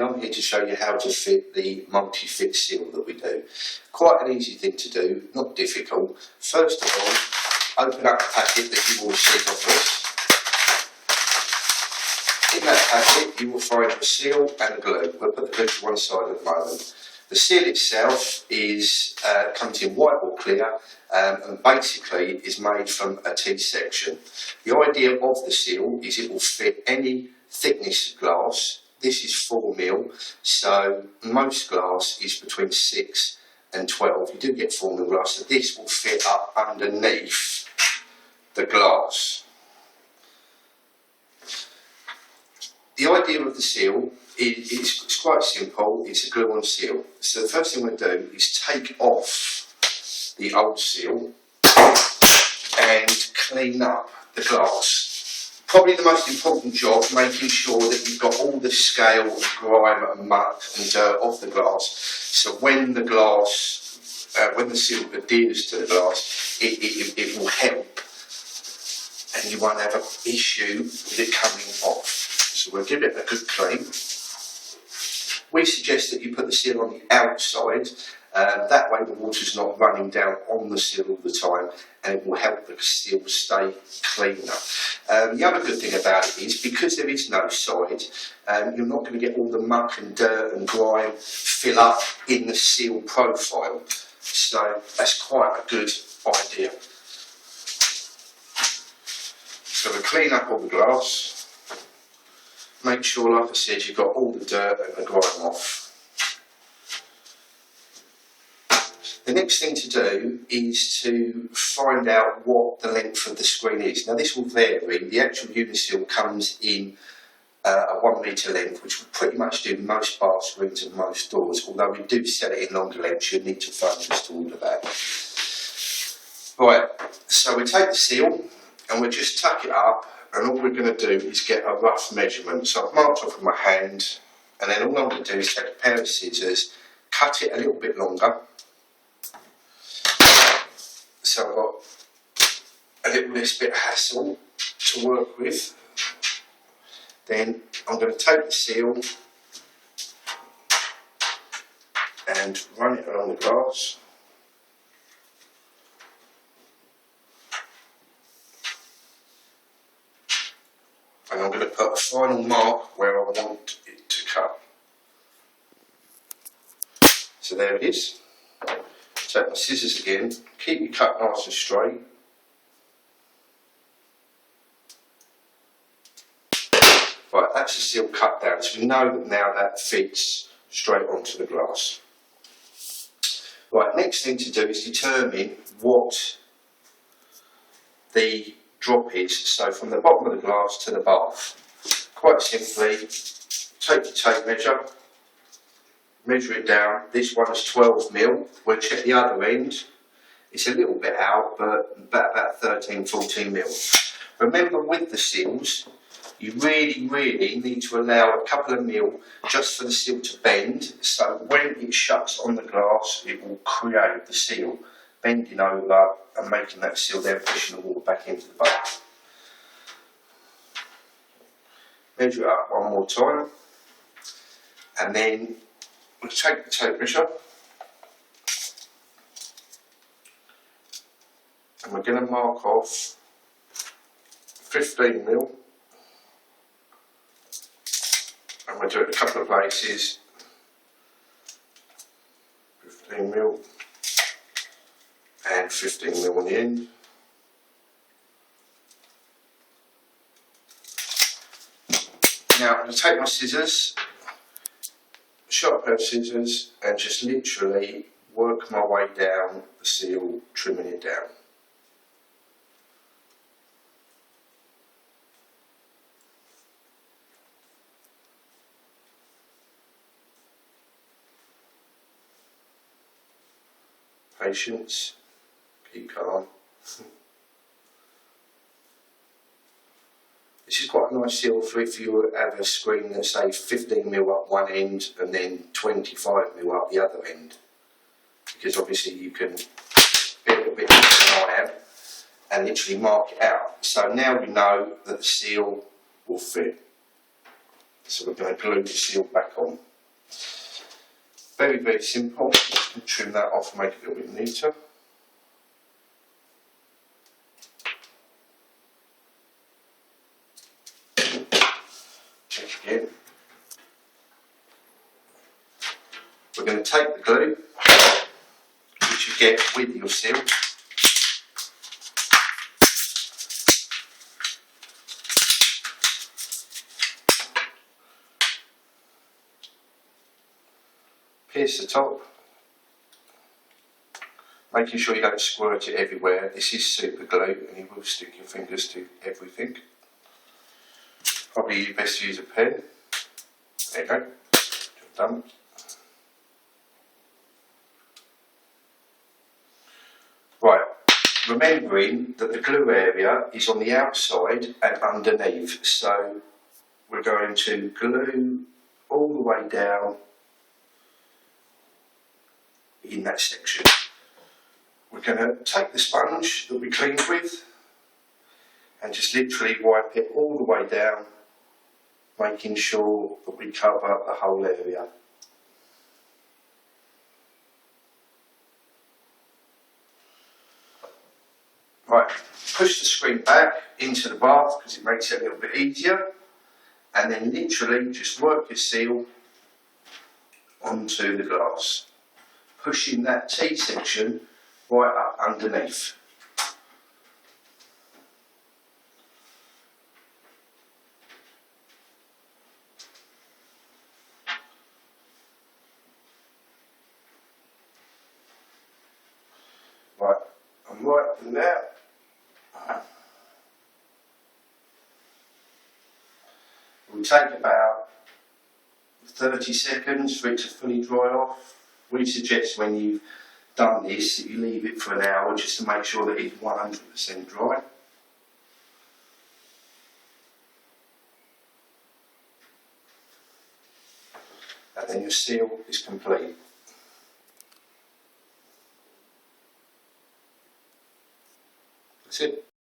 I'm here to show you how to fit the multi-fit seal that we do. Quite an easy thing to do, not difficult. First of all, open up the packet that you will receive of this. In that packet you will find a seal and a glue. We'll put the glue to one side at the moment. The seal itself comes in white or clear and basically is made from a T-section. The idea of the seal is it will fit any thickness glass. This is 4mm, so most glass is between 6 and 12. You do get 4mm glass, so this will fit up underneath the glass. The idea of the seal is quite simple. It's a glue-on seal. So the first thing we do is take off the old seal and clean up the glass. Probably the most important job, making sure that you've got all the scale and grime and muck and dirt off the glass. So when the seal adheres to the glass, it will help, and you won't have an issue with it coming off. So we'll give it a good clean. We suggest that you put the seal on the outside, that way the water's not running down on the seal all the time, and it will help the seal stay cleaner. The other good thing about it is, because there is no side, you're not going to get all the muck and dirt and grime fill up in the seal profile. So that's quite a good idea. So we'll clean up all the glass. Make sure, like I said, you've got all the dirt and the grime off. The next thing to do is to find out what the length of the screen is. Now this will vary. The actual UniverSEAL comes in a 1 metre length, which will pretty much do most bar screens and most doors, although we do sell it in longer lengths. You'll need to phone us to order that. Right, so we take the seal and we just tuck it up, and all we're going to do is get a rough measurement. So I've marked off with my hand, and then all I'm going to do is take a pair of scissors, cut it a little bit longer. So I've got a little less bit of hassle to work with. Then I'm going to take the seal and run it along the glass. And I'm going to put a final mark where I want it to cut. So there it is. Take my scissors again, keep your cut nice and straight. Right, that's the seal cut down, so we know that now that fits straight onto the glass. Right, next thing to do is determine what the drop is, so from the bottom of the glass to the bath. Quite simply, take your tape measure, measure it down. This one is 12mm. We'll check the other end. It's a little bit out, but about 13-14mm. Remember, with the seals, you really need to allow a couple of mil just for the seal to bend, so when it shuts on the glass it will create the seal bending over and making that seal there, pushing the water back into the bath. Measure it up one more time, and then we'll take the tape measure and we're going to mark off 15mm, and we'll do it in a couple of places. 15mm and 15mm on the end. Now I'm going to take my scissors, sharp pair of scissors, and just literally work my way down the seal, trimming it down. Patience, keep calm. This is quite a nice seal for if you have a screen that's say 15mm up one end and then 25mm up the other end, because obviously you can be a little bit more than I am and literally mark it out. So now we know that the seal will fit. So we're going to glue the seal back on. Very, very simple. Trim that off and make it a little bit neater. Check again. We're going to take the glue, which you get with your seal, pierce the top, making sure you don't squirt it everywhere. This is super glue and you will stick your fingers to everything. Probably best to use a pen. There you go, job done. Right, remembering that the glue area is on the outside and underneath, so we're going to glue all the way down in that section. We're going to take the sponge that we cleaned with and just literally wipe it all the way down, making sure that we cover the whole area. Right, push the screen back into the bath because it makes it a little bit easier, and then literally just work your seal onto the glass, pushing that T section right up underneath. Right, I'm right in there. It will take about 30 seconds for it to fully dry off. We suggest when you've done this that you leave it for an hour just to make sure that it's 100% dry. And then your seal is complete. That's it.